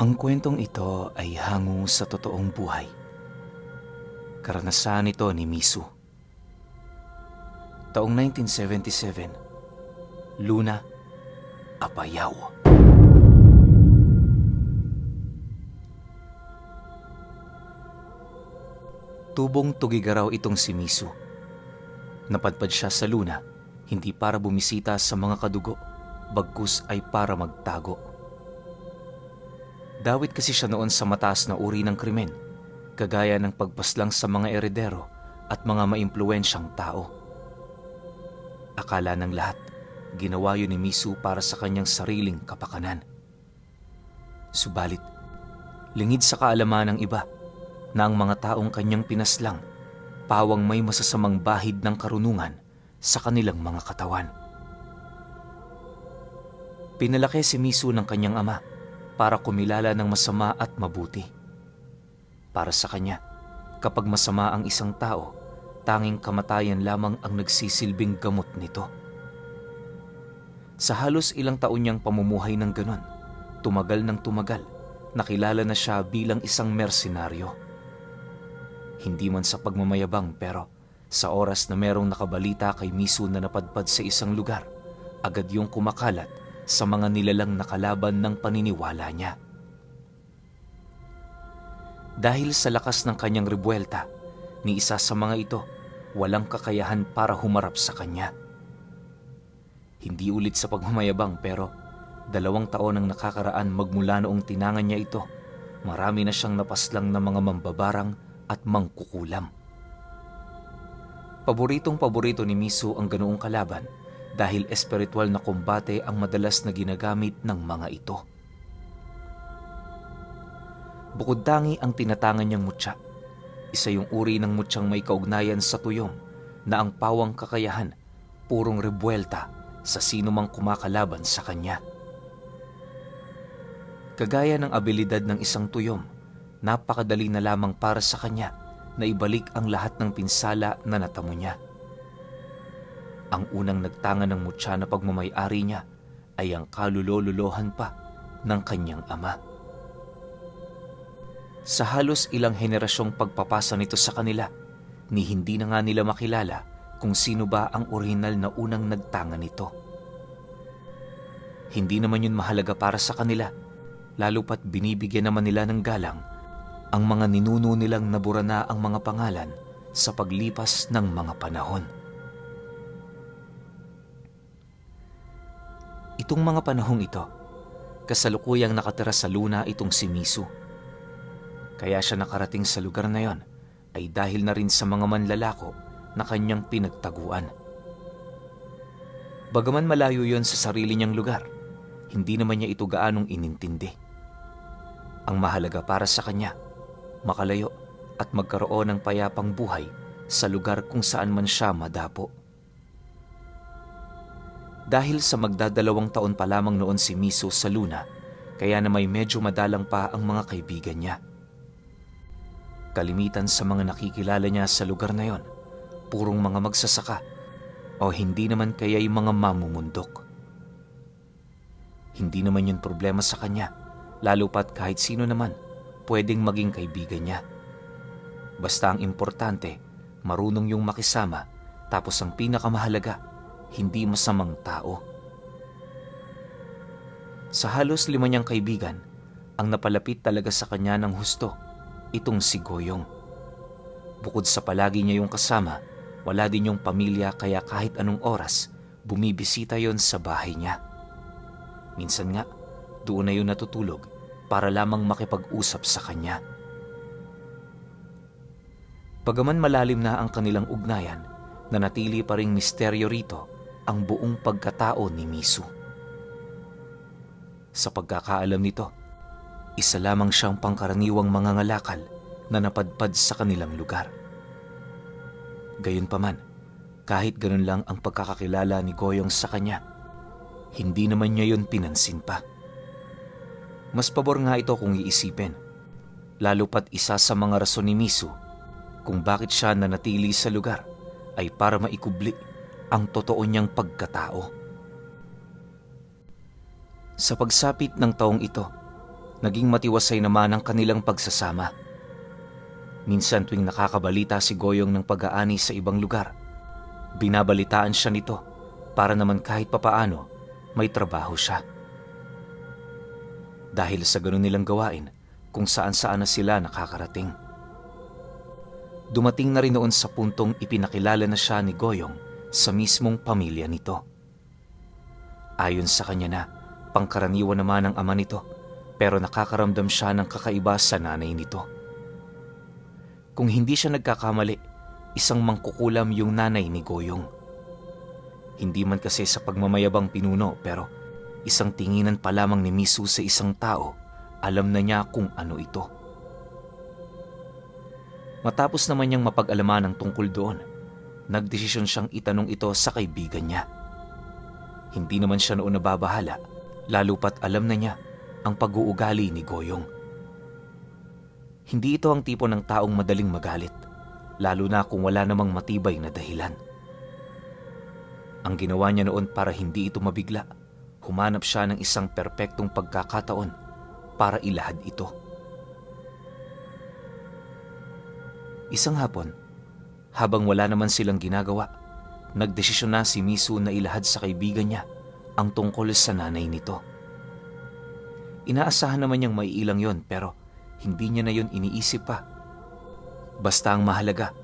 Ang kwentong ito ay hango sa totoong buhay. Karanasan ito ni Misu. Taong 1977, Luna, Apayao. Tubong tugigaraw itong si Misu. Napadpad siya sa Luna, hindi para bumisita sa mga kadugo, bagkus ay para magtago. Dawit kasi siya noon sa mataas na uri ng krimen, kagaya ng pagpaslang sa mga eredero at mga maimpluwensyang tao. Akala ng lahat, ginawa yun ni Misu para sa kanyang sariling kapakanan. Subalit, lingid sa kaalaman ng iba na ang mga taong kanyang pinaslang, pawang may masasamang bahid ng karunungan sa kanilang mga katawan. Pinalaki si Misu ng kanyang ama para kumilala ng masama at mabuti. Para sa kanya, kapag masama ang isang tao, tanging kamatayan lamang ang nagsisilbing gamot nito. Sa halos ilang taon niyang pamumuhay ng ganon, tumagal ng tumagal, nakilala na siya bilang isang mersenaryo. Hindi man sa pagmamayabang pero sa oras na merong nakabalita kay Misu na napadpad sa isang lugar, agad yung kumakalat sa mga nilalang nakalaban ng paniniwala niya. Dahil sa lakas ng kanyang rebuelta, ni isa sa mga ito, walang kakayahan para humarap sa kanya. Hindi ulit sa pagmamayabang pero 2 taon ang nakakaraan magmula noong tinangan niya ito, marami na siyang napaslang na mga mambabarang at mangkukulam. Paboritong-paborito ni Misu ang ganoong kalaban dahil espiritual na kombate ang madalas na ginagamit ng mga ito. Bukod tangi ang tinatangan niyang mutya, isa yung uri ng mutyang may kaugnayan sa tuyong na ang pawang kakayahan, purong rebuelta sa sino mang kumakalaban sa kanya. Kagaya ng abilidad ng isang tuyom, napakadali na lamang para sa kanya na ibalik ang lahat ng pinsala na natamo niya. Ang unang nagtanga ng mutya na pagmamayari niya ay ang kalulololohan pa ng kanyang ama. Sa halos ilang henerasyong pagpapasa nito sa kanila, ni hindi na nga nila makilala kung sino ba ang orihinal na unang nagtanga nito. Hindi naman yun mahalaga para sa kanila, lalo pat binibigyan naman nila ng galang ang mga ninuno nilang nabura na ang mga pangalan sa paglipas ng mga panahon. Itong mga panahong ito, kasalukuyang nakatira sa Luna itong si Misu. Kaya siya nakarating sa lugar na yon ay dahil na rin sa mga manlalako na kanyang pinagtaguan. Bagaman malayo yon sa sarili niyang lugar, hindi naman niya ito gaanong inintindi. Ang mahalaga para sa kanya, makalayo at magkaroon ng payapang buhay sa lugar kung saan man siya madapo. Dahil sa magdadalawang taon pa lamang noon si Misu sa Luna, kaya na may medyo madalang pa ang mga kaibigan niya. Kalimitan sa mga nakikilala niya sa lugar na yon, purong mga magsasaka o hindi naman kaya'y mga mamumundok. Hindi naman yun problema sa kanya, lalo pat kahit sino naman pwedeng maging kaibigan niya. Basta ang importante, marunong yung makisama, tapos ang pinakamahalaga, hindi masamang tao. Sa halos 5 niyang kaibigan, ang napalapit talaga sa kanya ng husto, itong si Goyong. Bukod sa palagi niya yung kasama, wala din yung pamilya kaya kahit anong oras, bumibisita yon sa bahay niya. Minsan nga, doon na yun natutulog para lamang makipag-usap sa kanya. Bagaman malalim na ang kanilang ugnayan, nanatili pa ring misteryo rito ang buong pagkatao ni Misu. Sa pagkakaalam nito, isa lamang siyang pangkaraniwang mangangalakal na napadpad sa kanilang lugar. Gayunpaman, kahit ganun lang ang pagkakakilala ni Goyong sa kanya, hindi naman niya yun pinansin pa. Mas pabor nga ito kung iisipin, lalo pat isa sa mga rason ni Misu kung bakit siya nanatili sa lugar ay para maikubli ang totoo niyang pagkatao. Sa pagsapit ng taong ito, Naging matiwasay naman ang kanilang pagsasama. Minsan tuwing nakakabalita si Goyong ng pag-aani sa ibang lugar, binabalitaan siya nito para naman kahit papaano may trabaho siya. Dahil sa ganun nilang gawain, kung saan-saan na sila nakakarating. Dumating na rin noon sa puntong ipinakilala na siya ni Goyong sa mismong pamilya nito. Ayon sa kanya na, pangkaraniwan naman ang ama nito, pero nakakaramdam siya ng kakaiba sa nanay nito. Kung hindi siya nagkakamali, isang mangkukulam yung nanay ni Goyong. Hindi man kasi sa pagmamayabang pinuno, pero isang tinginan pa lamang ni Misu sa isang tao, alam na niya kung ano ito. Matapos naman niyang mapag-alaman ang tungkol doon, nagdesisyon siyang itanong ito sa kaibigan niya. Hindi naman siya noon nababahala, lalo pat alam na niya ang pag-uugali ni Goyong. Hindi ito ang tipo ng taong madaling magalit, lalo na kung wala namang matibay na dahilan. Ang ginawa niya noon para hindi ito mabigla, humanap siya ng isang perpektong pagkakataon para ilahad ito. Isang hapon, habang wala naman silang ginagawa, nagdesisyon na si Misu na ilahad sa kaibigan niya ang tungkol sa nanay nito. Inaasahan naman niyang maiilang yon, pero hindi niya na yon iniisip pa. Basta ang mahalaga,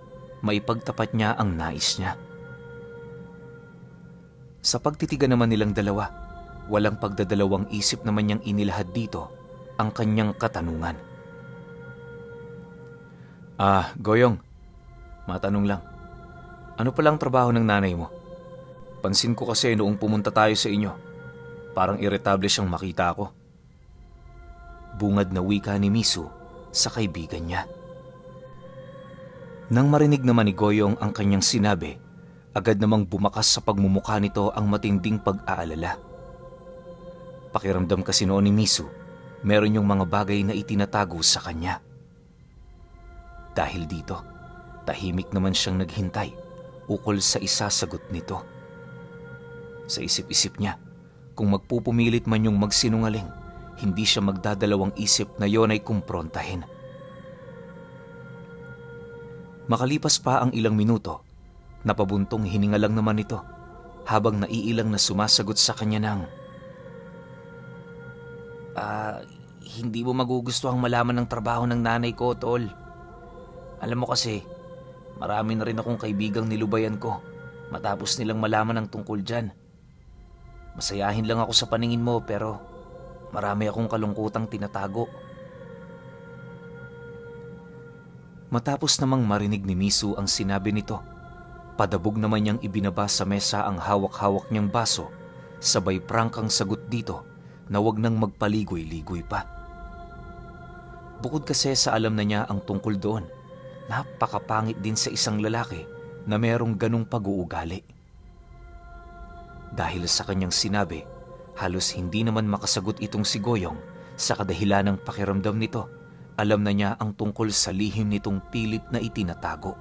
maipagtapat niya ang nais niya. Sa pagtitigan naman nilang dalawa, walang pagdadalawang isip naman niyang inilahad dito ang kanyang katanungan. Goyong, matanong lang. Ano palang trabaho ng nanay mo? Pansin ko kasi noong pumunta tayo sa inyo, parang iritable siyang makita ako. Bungad na wika ni Misu sa kaibigan niya. Nang marinig naman ni Goyong ang kanyang sinabi, agad namang bumakas sa pagmumukha nito ang matinding pag-aalala. Pakiramdam kasi noon ni Misu, meron yung mga bagay na itinatago sa kanya. Dahil dito, tahimik naman siyang naghintay ukol sa isasagot nito. Sa isip-isip niya, kung magpupumilit man yung magsinungaling, hindi siya magdadalawang isip na yon ay kumprontahin. Makalipas pa ang ilang minuto, napabuntong hininga lang naman ito habang naiilang na sumasagot sa kanya ng, hindi mo magugustuhang malaman ng trabaho ng nanay ko, tol. Alam mo kasi, marami na rin akong kaibigang nilubayan ko matapos nilang malaman ang tungkol dyan. Masayahin lang ako sa paningin mo, pero marami akong kalungkutang tinatago. Matapos namang marinig ni Misu ang sinabi nito, padabog naman niyang ibinaba sa mesa ang hawak-hawak niyang baso, sabay prangkang sagot dito na wag nang magpaligoy-ligoy pa. Bukod kasi sa alam na niya ang tungkol doon, napakapangit din sa isang lalaki na merong ganong pag-uugali. Dahil sa kanyang sinabi, halos hindi naman makasagot itong si Goyong sa kadahilan ng pakiramdam nito. Alam na niya ang tungkol sa lihim nitong pilit na itinatago.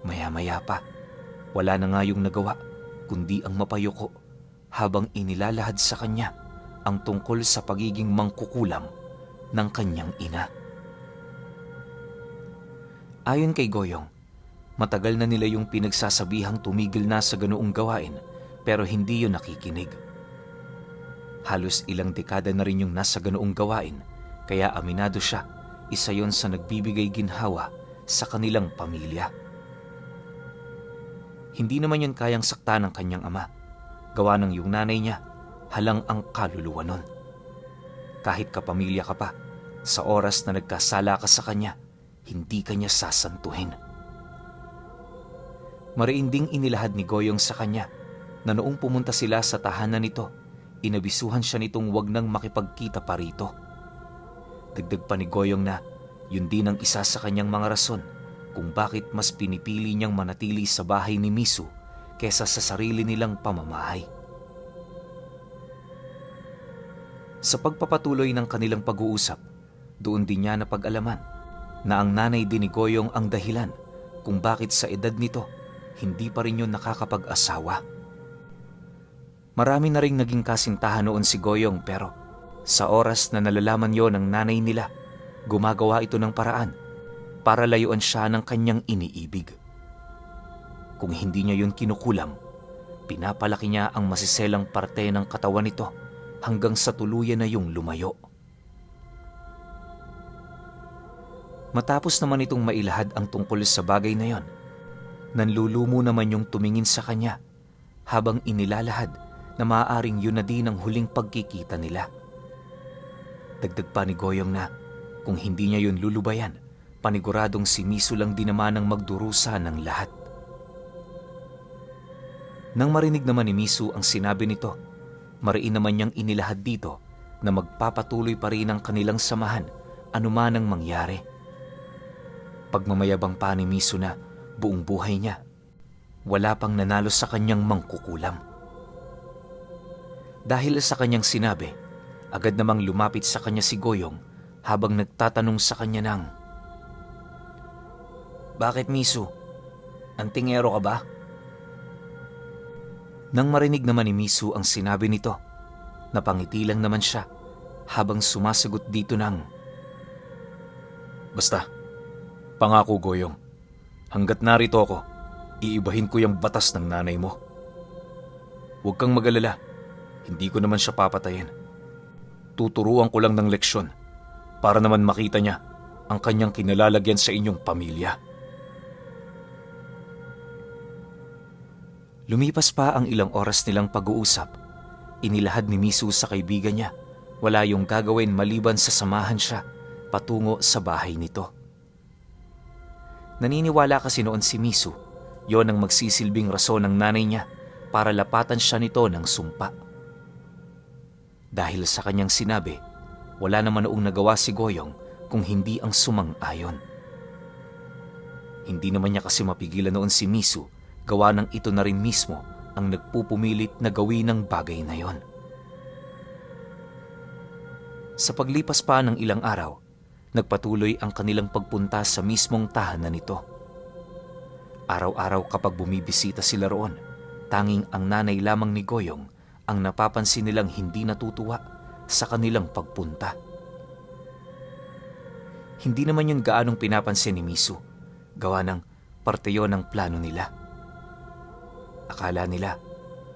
Maya-maya pa, wala na nga yung nagawa kundi ang mapayuko habang inilalahad sa kanya ang tungkol sa pagiging mangkukulam ng kanyang ina. Ayon kay Goyong, matagal na nila yung pinagsasabihang tumigil na sa ganoong gawain pero hindi yun nakikinig. Halos ilang dekada na rin yung nasa ganoong gawain, kaya aminado siya, isa yon sa nagbibigay ginhawa sa kanilang pamilya. Hindi naman yun kayang sakta ng kanyang ama, gawa ng yung nanay niya, halang ang kaluluwa nun. Kahit kapamilya ka pa, sa oras na nagkasala ka sa kanya, hindi kanya sasantuhin. Mariinding inilahad ni Goyong sa kanya na noong pumunta sila sa tahanan nito, inabisuhan siya nitong wag nang makipagkita pa rito. Dagdag pa ni Goyong na yun din ang isa sa kanyang mga rason kung bakit mas pinipili niyang manatili sa bahay ni Misu kesa sa sarili nilang pamamahay. Sa pagpapatuloy ng kanilang pag-uusap, doon din niya napag-alaman na ang nanay din ni Goyong ang dahilan kung bakit sa edad nito hindi pa rin yun nakakapag-asawa. Marami na ring naging kasintahan noon si Goyong pero Sa oras na nalalaman yon ng nanay nila, gumagawa ito ng paraan para layuan siya ng kanyang iniibig. Kung hindi niya yun kinukulam, pinapalaki niya ang masiselang parte ng katawan nito hanggang sa tuluyan na yung lumayo. Matapos naman itong mailahad ang tungkol sa bagay na yon, nanlulumo naman yung tumingin sa kanya habang inilalahad na maaaring yun na din ang huling pagkikita nila. Dagdag pa ni Goyong na kung hindi niya yun lulubayan, paniguradong si Misu lang din naman ang magdurusa ng lahat. Nang marinig naman ni Misu ang sinabi nito, mariin naman niyang inilahad dito na magpapatuloy pa rin ang kanilang samahan anuman ang mangyari. Pagmamayabang pa ni Misu na buong buhay niya, wala pang nanalo sa kanyang mangkukulam. Dahil sa kanyang sinabi, agad namang lumapit sa kanya si Goyong habang nagtatanong sa kanya ng, "Bakit Misu? Antingero ka ba?" Nang marinig naman ni Misu ang sinabi nito, napangiti lang naman siya habang sumasagot dito ng, "Basta, pangako Goyong, hanggat narito ako, iibahin ko yung batas ng nanay mo. Huwag kang mag-alala, hindi ko naman siya papatayin. Tuturuan ko lang ng leksyon para naman makita niya ang kanyang kinalalagyan sa inyong pamilya." Lumipas pa ang ilang oras nilang pag-uusap. Inilahad ni Misu sa kaibigan niya, wala yung gagawin maliban sa samahan siya patungo sa bahay nito. Naniniwala kasi noon si Misu, yon ang magsisilbing rason ng nanay niya para lapatan siya nito ng sumpa. Dahil sa kanyang sinabi, wala naman noong nagawa si Goyong kung hindi ang sumang-ayon. Hindi naman niya kasi mapigilan noon si Misu, gawa ng ito na rin mismo ang nagpupumilit na gawin ng bagay na yon. Sa paglipas pa ng ilang araw, nagpatuloy ang kanilang pagpunta sa mismong tahanan nito. Araw-araw kapag bumibisita sila roon, tanging ang nanay lamang ni Goyong ang napapansin nilang hindi natutuwa sa kanilang pagpunta. Hindi naman yun gaanong pinapansin ni Misu, gawa ng parte yon ng plano nila. Akala nila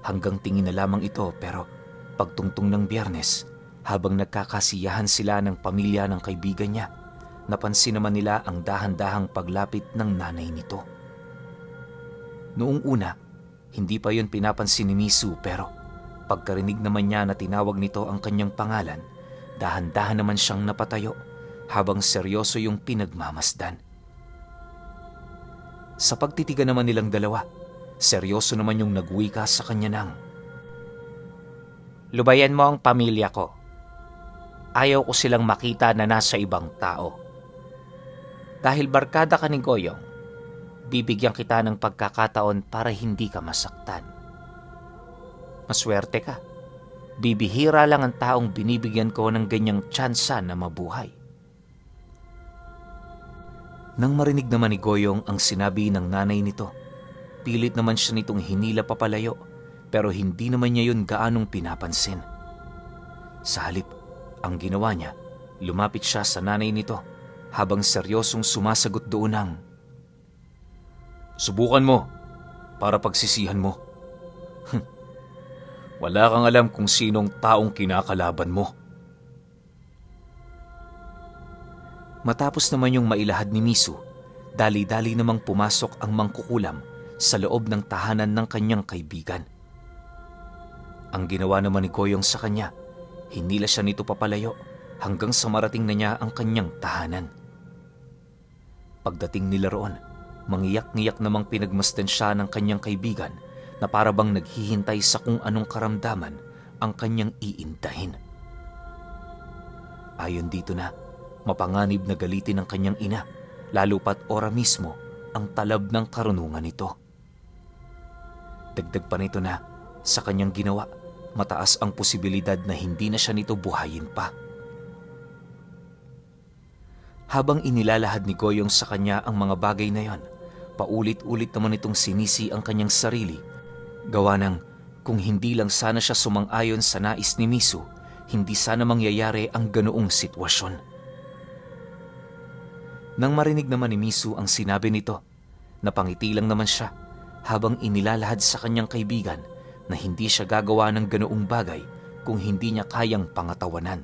hanggang tingin na lamang ito, pero pagtungtong ng Biyernes, habang nagkakasiyahan sila ng pamilya ng kaibigan niya, napansin naman nila ang dahan-dahang paglapit ng nanay nito. Noong una, hindi pa yun pinapansin ni Misu, pero pagkarinig naman niya na tinawag nito ang kanyang pangalan, dahan-dahan naman siyang napatayo habang seryoso yung pinagmamasdan. Sa pagtitigan naman nilang dalawa, seryoso naman yung nagwika sa kanya ng, "Lubayan mo ang pamilya ko. Ayaw ko silang makita na nasa ibang tao. Dahil barkada ka ni Goyong, bibigyan kita ng pagkakataon para hindi ka masaktan. Maswerte ka. Bibihira lang ang taong binibigyan ko ng ganyang tsansa na mabuhay." Nang marinig naman ni Goyong ang sinabi ng nanay nito, pilit naman siya nitong hinila papalayo, pero hindi naman niya yun gaanong pinapansin. Sa halip, ang ginawa niya, lumapit siya sa nanay nito habang seryosong sumasagot doon ng, "Subukan mo para pagsisihan mo. Wala kang alam kung sinong taong kinakalaban mo." Matapos naman yung mailahad ni Misu, dali-dali namang pumasok ang mangkukulam sa loob ng tahanan ng kanyang kaibigan. Ang ginawa naman ni Goyong sa kanya, hinila siya nito papalayo hanggang sa marating na niya ang kanyang tahanan. Pagdating nila roon, mangiyak-ngiyak namang pinagmasdan siya ng kanyang kaibigan na para bang naghihintay sa kung anong karamdaman ang kanyang iindahin. Ayon dito na, mapanganib na galitin ng kanyang ina, lalo pat ora mismo ang talab ng karunungan nito. Dagdag pa nito na, sa kanyang ginawa, mataas ang posibilidad na hindi na siya nito buhayin pa. Habang inilalahad ni Goyong sa kanya ang mga bagay na yon, paulit-ulit naman itong sinisi ang kanyang sarili, gawa ng kung hindi lang sana siya sumang-ayon sa nais ni Misu, hindi sana mangyayari ang ganoong sitwasyon. Nang marinig naman ni Misu ang sinabi nito, napangiti lang naman siya habang inilalahad sa kanyang kaibigan na hindi siya gagawa ng ganoong bagay kung hindi niya kayang pangatawanan.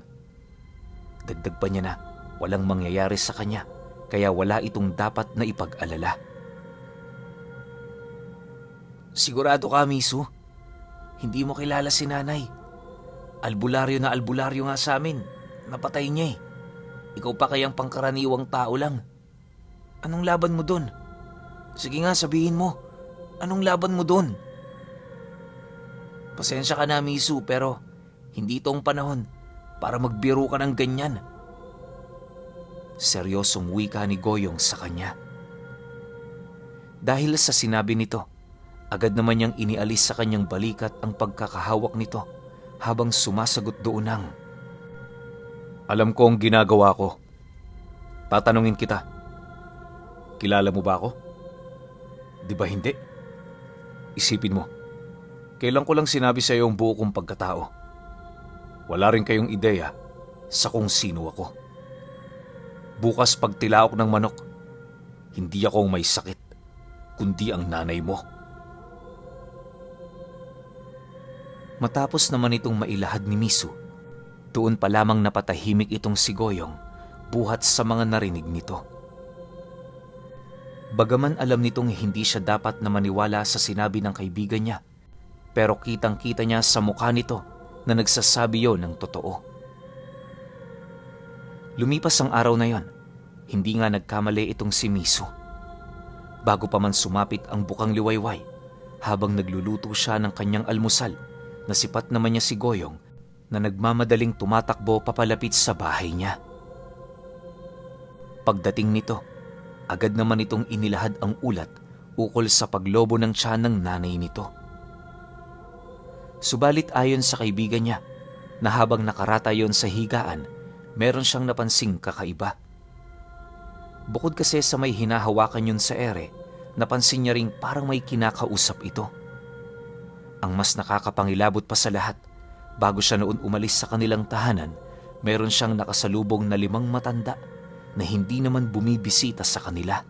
Dagdag pa niya na walang mangyayari sa kanya kaya wala itong dapat na ipag-alala. Sigurado ka, Misu? Hindi mo kilala si nanay. Albularyo na albularyo nga sa amin. Napatay niya eh. Ikaw pa kayang pangkaraniwang tao lang. Anong laban mo dun? Sige nga, sabihin mo. Anong laban mo dun? Pasensya ka na, Misu, pero hindi ito ang panahon para magbiro ka ng ganyan. Seryosong wika ni Goyong sa kanya. Dahil sa sinabi nito, agad naman niyang inialis sa kanyang balikat ang pagkakahawak nito habang sumasagot doon ng, alam ko ang ginagawa ko. Tatanungin kita. Kilala mo ba ako? Di ba hindi? Isipin mo, kailan ko lang sinabi sa iyo ang buo kong pagkatao. Wala rin kayong ideya sa kung sino ako. Bukas pag tilaok ng manok, hindi ako ang may sakit, kundi ang nanay mo. Matapos naman itong mailahad ni Misu, doon pa lamang napatahimik itong si Goyong buhat sa mga narinig nito. Bagaman alam nitong hindi siya dapat na maniwala sa sinabi ng kaibigan niya, pero kitang-kita niya sa mukha nito na nagsasabi yon ng totoo. Lumipas ang araw na yon, hindi nga nagkamali itong si Misu. Bago pa man sumapit ang bukang liwayway, habang nagluluto siya ng kanyang almusal, nasipat naman niya si Goyong na nagmamadaling tumatakbo papalapit sa bahay niya. Pagdating nito, agad naman itong inilahad ang ulat ukol sa paglobo ng tiyan ng nanay nito. Subalit ayon sa kaibigan niya, na habang nakarata yon sa higaan, meron siyang napansing kakaiba. Bukod kasi sa may hinahawakan yun sa ere, napansin niya ring parang may kinakausap ito. Ang mas nakakapangilabot pa sa lahat, bago siya noon umalis sa kanilang tahanan, meron siyang nakasalubong na 5 matanda na hindi naman bumibisita sa kanila.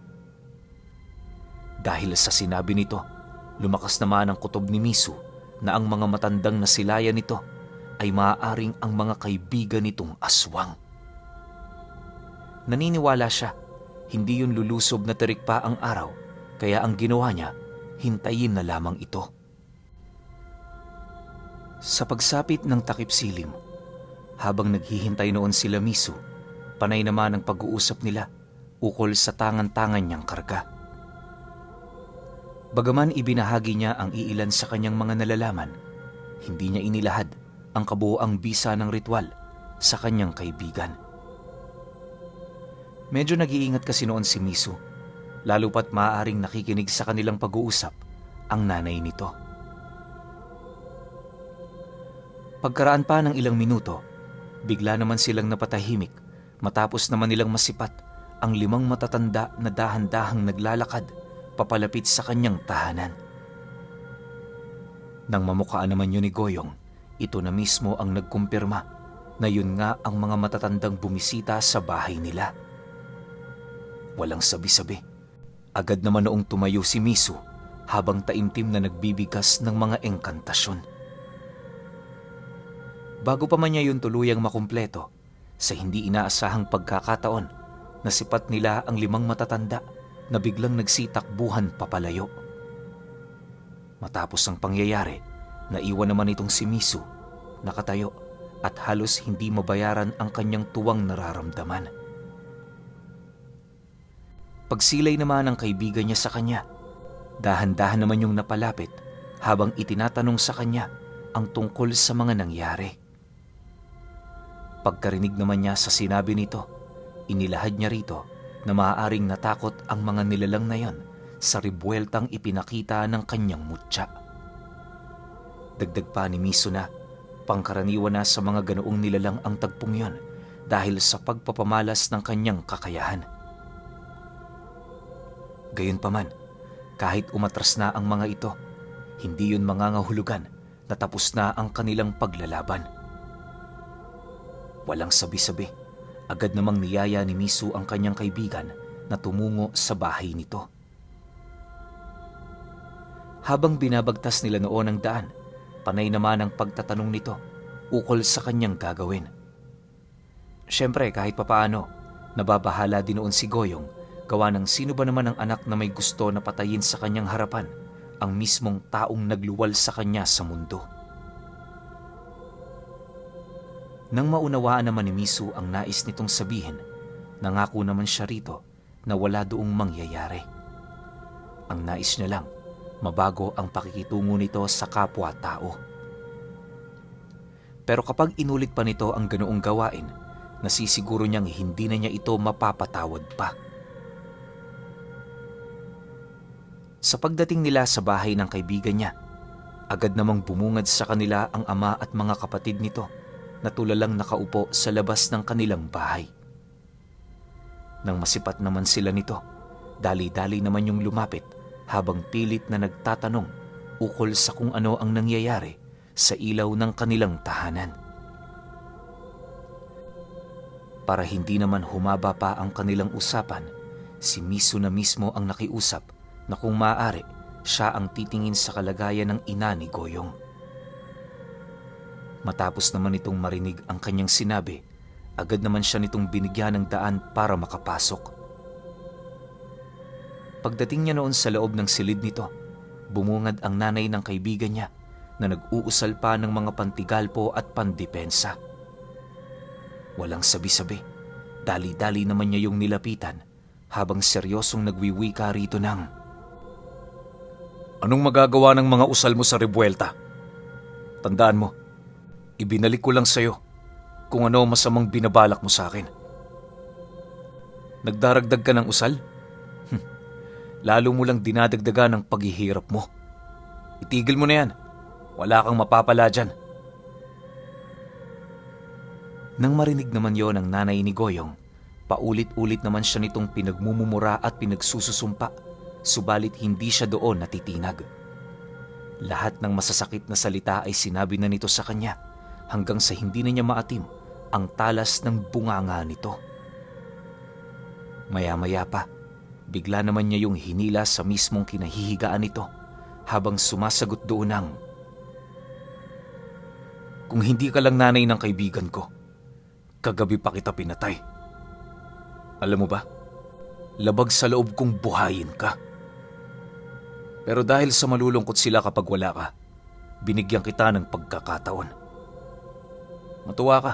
Dahil sa sinabi nito, lumakas naman ang kutob ni Misu na ang mga matandang nasilayan nito ay maaaring ang mga kaibigan nitong aswang. Naniniwala siya, hindi yun lulusob na tirik pa ang araw, kaya ang ginawa niya, hintayin na lamang ito. Sa pagsapit ng takip silim, habang naghihintay noon sila Misu, panay naman ang pag-uusap nila ukol sa tangan-tangan niyang karga. Bagaman ibinahagi niya ang iilan sa kanyang mga nalalaman, hindi niya inilahad ang kabuoang bisa ng ritual sa kanyang kaibigan. Medyo nag-iingat kasi noon si Misu, lalo pat maaaring nakikinig sa kanilang pag-uusap ang nanay nito. Pagkaraan pa ng ilang minuto, bigla naman silang napatahimik matapos naman nilang masipat ang 5 matatanda na dahan-dahang naglalakad papalapit sa kanyang tahanan. Nang mamukhaan naman yun ni Goyong, ito na mismo ang nagkumpirma na yun nga ang mga matatandang bumisita sa bahay nila. Walang sabi-sabi, agad naman noong tumayo si Misu habang taimtim na nagbibigas ng mga engkantasyon. Bago pa man niya yun tuluyang makumpleto, sa hindi inaasahang pagkakataon, nasipat nila ang 5 matatanda na biglang nagsitakbuhan papalayo. Matapos ang pangyayari, naiwan naman itong si Misu, nakatayo at halos hindi mabayaran ang kanyang tuwang nararamdaman. Pagsilay naman ng kaibigan niya sa kanya, dahan-dahan naman yung napalapit habang itinatanong sa kanya ang tungkol sa mga nangyari. Pagkarinig naman niya sa sinabi nito, inilahad niya rito na maaaring natakot ang mga nilalang na yon sa ribueltang ipinakita ng kanyang mutya. Dagdag pa ni Misu na pangkaraniwan na sa mga ganoong nilalang ang tagpong yon dahil sa pagpapamalas ng kanyang kakayahan. Gayunpaman, kahit umatras na ang mga ito, hindi yun mangangahulugan na tapos na ang kanilang paglalaban. Walang sabi-sabi, agad namang niyaya ni Misu ang kanyang kaibigan na tumungo sa bahay nito. Habang binabagtas nila noon ang daan, panay naman ang pagtatanong nito ukol sa kanyang gagawin. Siyempre kahit papaano, nababahala din noon si Goyong gawa ng sino ba naman ang anak na may gusto na patayin sa kanyang harapan ang mismong taong nagluwal sa kanya sa mundo. Nang maunawaan naman ni Misu ang nais nitong sabihin, nangako naman siya rito na wala doong mangyayari. Ang nais niya lang, mabago ang pakikitungo nito sa kapwa-tao. Pero kapag inulit pa nito ang ganoong gawain, nasisiguro niyang hindi na niya ito mapapatawad pa. Sa pagdating nila sa bahay ng kaibigan niya, agad namang bumungad sa kanila ang ama at mga kapatid nito na tulalang nakaupo sa labas ng kanilang bahay. Nang masipat naman sila nito, dali-dali naman yung lumapit habang pilit na nagtatanong ukol sa kung ano ang nangyayari sa ilaw ng kanilang tahanan. Para hindi naman humaba pa ang kanilang usapan, si Misu na mismo ang nakiusap na kung maaari, siya ang titingin sa kalagayan ng ina ni Goyong. Matapos naman itong marinig ang kanyang sinabi, agad naman siya nitong binigyan ng daan para makapasok. Pagdating niya noon sa loob ng silid nito, bumungad ang nanay ng kaibigan niya na nag-uusal pa ng mga pantigalpo at pandepensa. Walang sabi-sabi, dali-dali naman niya yung nilapitan habang seryosong nagwiwika rito ng, "Anong magagawa ng mga usal mo sa Revuelta? Tandaan mo, ibinalik ko lang sa'yo kung ano masamang binabalak mo sa akin. Nagdaragdag ka ng usal? Lalo mo lang dinadagdagan ang paghihirap mo. Itigil mo na yan. Wala kang mapapala dyan." Nang marinig naman yon ng nanay ni Goyong, paulit-ulit naman siya nitong pinagmumumura at pinagsususumpa, subalit hindi siya doon natitinag. Lahat ng masasakit na salita ay sinabi na nito sa kanya hanggang sa hindi na niya maatim ang talas ng bunganga nito. Maya-maya pa, bigla naman niya yung hinila sa mismong kinahihigaan nito habang sumasagot doon ng, "Kung hindi ka lang nanay ng kaibigan ko, kagabi pa kita pinatay. Alam mo ba, labag sa loob kong buhayin ka. Pero dahil sa malulungkot sila kapag wala ka, binigyan kita ng pagkakataon. Matuwa ka,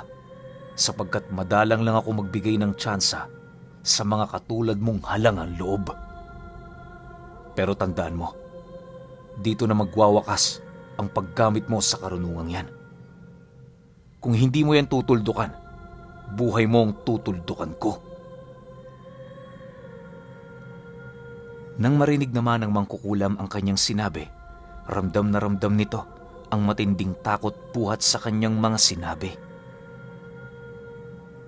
sapagkat madalang lang ako magbigay ng tsansa sa mga katulad mong halangang loob. Pero tandaan mo, dito na magwawakas ang paggamit mo sa karunungang yan. Kung hindi mo yan tutuldukan, buhay mo ang tutuldukan ko." Nang marinig naman ng mangkukulam ang kanyang sinabi, ramdam na ramdam nito ang matinding takot buhat sa kanyang mga sinabi.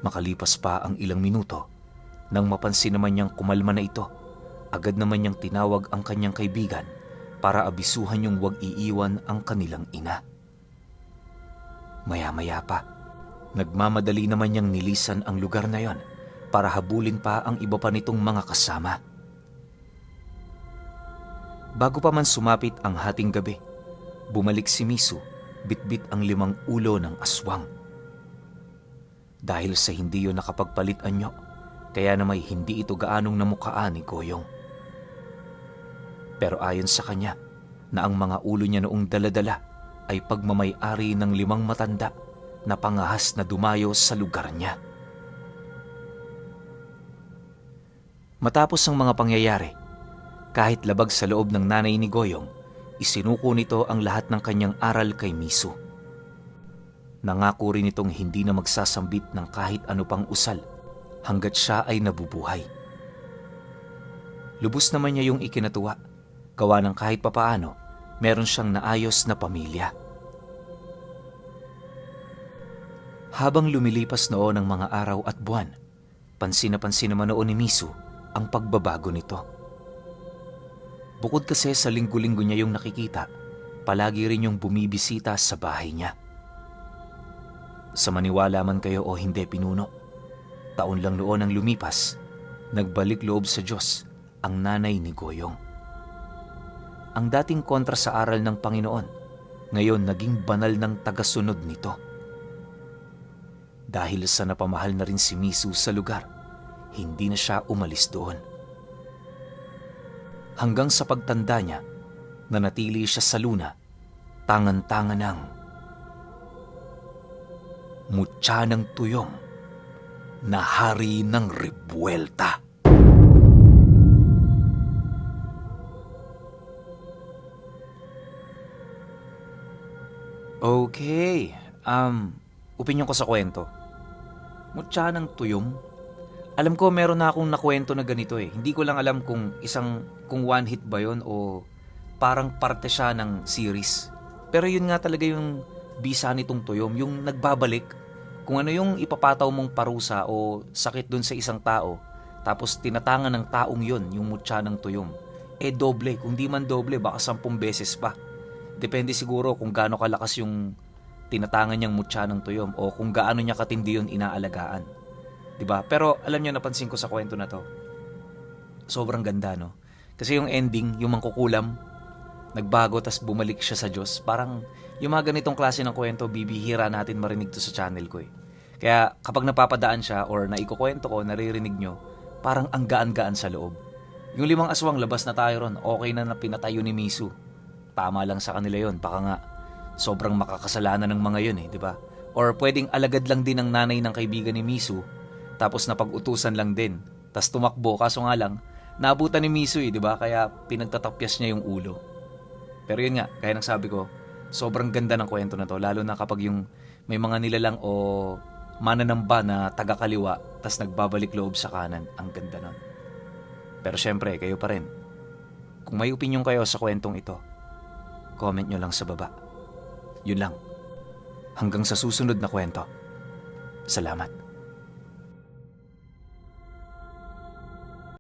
Makalipas pa ang ilang minuto, nang mapansin naman niyang kumalma na ito, agad naman niyang tinawag ang kanyang kaibigan para abisuhan yung huwag iiwan ang kanilang ina. Maya-maya pa, nagmamadali naman niyang nilisan ang lugar na yon para habulin pa ang iba pa nitong mga kasama. Bago pa man sumapit ang hating gabi, bumalik si Misu, bitbit ang 5 ulo ng aswang. Dahil sa hindi yun nakapagpalit anyo, kaya na may hindi ito gaanong namukhaan ni Goyong. Pero ayon sa kanya, na ang mga ulo niya noong daladala ay pagmamay-ari ng 5 matanda na pangahas na dumayo sa lugar niya. Matapos ang mga pangyayari, kahit labag sa loob ng nanay ni Goyong, isinuko nito ang lahat ng kanyang aral kay Misu. Nangako rin itong hindi na magsasambit ng kahit ano pang usal hanggat siya ay nabubuhay. Lubos naman niya yung ikinatuwa, gawa ng kahit papaano, meron siyang naayos na pamilya. Habang lumilipas noon ang mga araw at buwan, pansin na pansin naman noon ni Misu ang pagbabago nito. Bukod kasi sa linggo-linggo niya yung nakikita, palagi rin yung bumibisita sa bahay niya. Sa maniwala man kayo o hindi pinuno, taon lang noon ang lumipas, nagbalik loob sa Diyos ang nanay ni Goyong. Ang dating kontra sa aral ng Panginoon, ngayon naging banal ng tagasunod nito. Dahil sa napamahal na rin si Misu sa lugar, hindi na siya umalis doon. Hanggang sa pagtanda niya, nanatili siya sa luna, tangan-tangan ng mutya ng tuyong na hari ng Rebuelta. Okay, opinyon ko sa kwento. Mutya ng tuyong. Alam ko meron na akong nakwento na ganito eh. Hindi ko lang alam kung one hit ba yon o parang parte siya ng series. Pero yun nga talaga yung bisa nitong tuyom, yung nagbabalik. Kung ano yung ipapataw mong parusa o sakit dun sa isang tao, tapos tinatangan ng taong yun, yung mutya ng tuyom. Doble. Kung di man doble, baka 10 beses pa. Depende siguro kung gaano kalakas yung tinatangan niyang mutya ng tuyom o kung gaano niya katindi yun inaalagaan. Diba? Pero alam niyo, napansin ko sa kwento na to, sobrang ganda, no? Kasi yung ending, yung mangkukulam, nagbago tas bumalik siya sa Diyos. Parang yung mga ganitong klase ng kwento, bibihira natin marinig to sa channel ko eh. Kaya kapag napapadaan siya or naikukwento ko, naririnig nyo, parang ang gaan-gaan sa loob. Yung 5 aswang, labas na tayo ron, okay na pinatayo ni Misu. Tama lang sa kanila yon. Baka nga sobrang makakasalanan ng mga yun eh, di ba? Or pwedeng alagad lang din ng nanay ng kaibigan ni Misu, tapos napag-utusan lang din. Tas tumakbo, kaso nga lang, naabutan ni Misu eh, di ba? Kaya pinagtatapyas niya yung ulo. Pero yun nga, kaya nang sabi ko, sobrang ganda ng kwento na to, lalo na kapag yung may mga nilalang o mananamba na taga-kaliwa, tas nagbabalik loob sa kanan. Ang ganda nun. Pero syempre, kayo pa rin. Kung may opinion kayo sa kwentong ito, comment nyo lang sa baba. Yun lang. Hanggang sa susunod na kwento. Salamat.